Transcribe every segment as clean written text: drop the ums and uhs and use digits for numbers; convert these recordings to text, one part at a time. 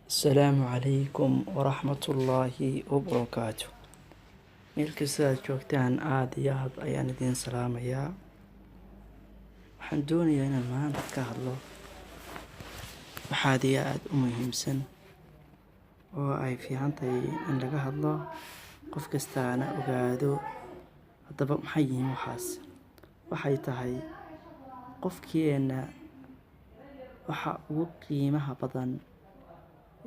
Asalaamu calaykum waraxmatullaahi wabarakaatu. Meel kasta aad joogtaan aad iyo aad ayaan idiin salaamayaa. Waxaan doonayaa inaan maanta ka hadlo waxaad iyo aad u muhiimsan oo ay fiican tahay in laga hadlo qof kastaana ogaado. Haddaba maxay yihiin waxaas? Waxay tahay qofkeena waxa ugu qiimaha badan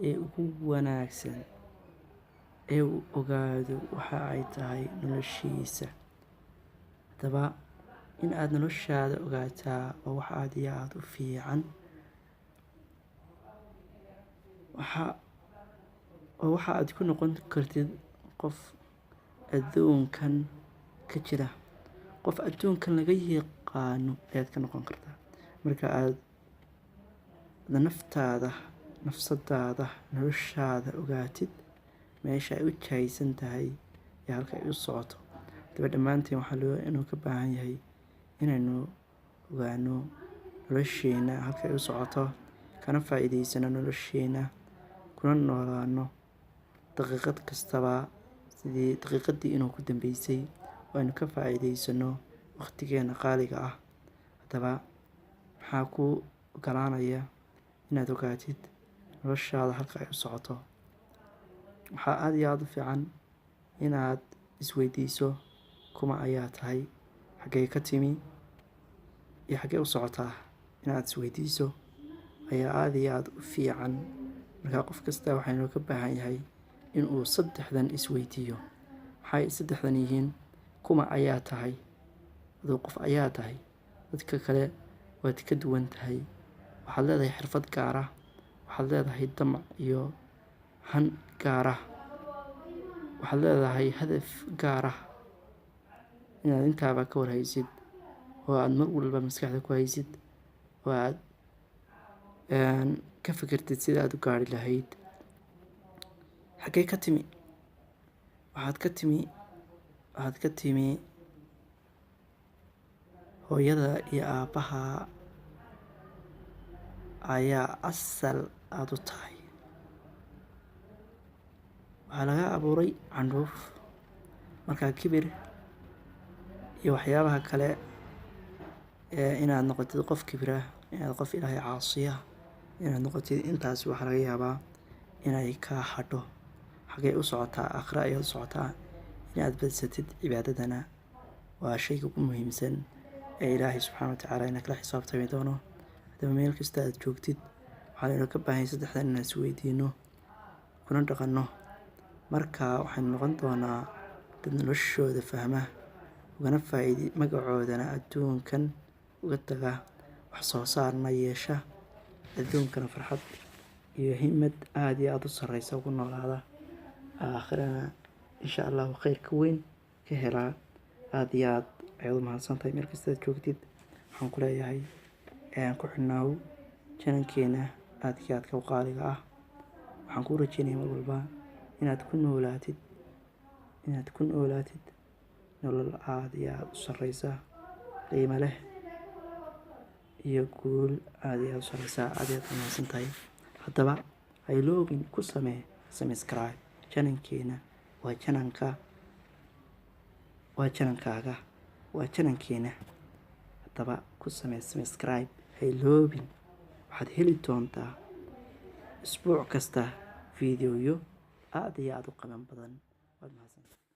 ee ugu wanaagsan ee uu ogaado waxa ay tahay noloshiisa. Haddaba in aad noloshaada ogaataa waa wax aad iyo aad u fiican. waxa aad ku noqon kartid qof adduunkan ka jira, qof adduunkan laga yaqaano ayaad ka noqon kartaa marka aad nafsadaada noloshaada ogaatid, meesha ay u jahaysan tahay iyo halka ay u socoto. Haddaba dhammaanteen waxaa inuu ka baahan yahay inaynu ogaano nolosheena halka ay u socoto, kana faa'iidaysano nolosheena, kuna noolaano daqiiqad kastaba sidii daqiiqadii inuu ku dambeysay, aynu ka faa'iidaysano waqtigeena qaaliga ah. Haddaba maxaa kuu ogolaanaya inaad ogaatid noloshaada halka ay u socoto? Waxaa aad iyo aad u fiican inaad isweydiiso kuma ayaa tahay, xaggee ka timi iyo xaggee u socotaa. Inaad isweydiiso ayaa aad iyo aad u fiican. Marka qof kasta waxaynu ka baahan yahay inuu saddexdan isweydiiyo. Maxay saddexdan yihiin? Kuma ayaa tahay, aduu qof ayaa tahay, dadka kale waad ka duwan tahay, waxaad leedahay xirfad gaar ah, waxaad leedahay damac iyo han gaar ah, waxaad leedahay hadaf gaar ah. Inaad intaaba ka warhaysid oo aad mar walba maskaxda ku haysid oo aad ka fikirtid sida aad u gaari lahayd. Xaggee ka timi? waxaad ka timi hooyada iyo aabbaha ayaa asal aad u tahay. Waxaa laga abuuray candhuuf. Markaa kibir iyo waxyaabaha kale inaad noqotid qof kibira, inaad qof Ilaahay caasiya, inaad noqotid, intaas waxaa laga yaabaa inay kaa hadho. Xaggee u socotaa? Aakhira ayaad u socotaa. Inaad badsatid cibaadadana waa shayga ugu muhiimsan ee Ilaahay subxaanahu wa tacaala ina kala xisaabtami doono. Haddaba meel kasta aad joogtid waxaa inoo ka baahan yahay saddexdan inaan isweydiino kuna dhaqanno. Markaa waxaynu noqon doonaa dad noloshooda fahma, ugana magacoodana adduunkan uga taga, wax soo saarna yeesha, adduunkana farxad iyo himad aad iyo aad u sarreysa ugu noolaada, aakhirana insha allahu khayr ka weyn ka helaa. Aad iyo aad ayaad u mahadsantahay. meel kasta aad joogtid waxaan ku leeyahay ku xidhnaaw janankeena aadka aadka u qaaliga ah. Waxaan kuu rajeynayaa mar walba inaad ku noolaatid nolol aad iyo aad u sarreysa, qiimo leh, iyo guul aad iyo aad u sarreysa. aad iyo aad u mahadsantahay. Haddaba ha iloobin ku samee subscribe. janankeena waa janankaaga, waa janankeena. Haddaba ku samee subscribe, ha iloobin. waxaad heli doontaa isbuuc kasta fiidiyoyo aad iyo aad u qiimo badan. waad mahadsantahay.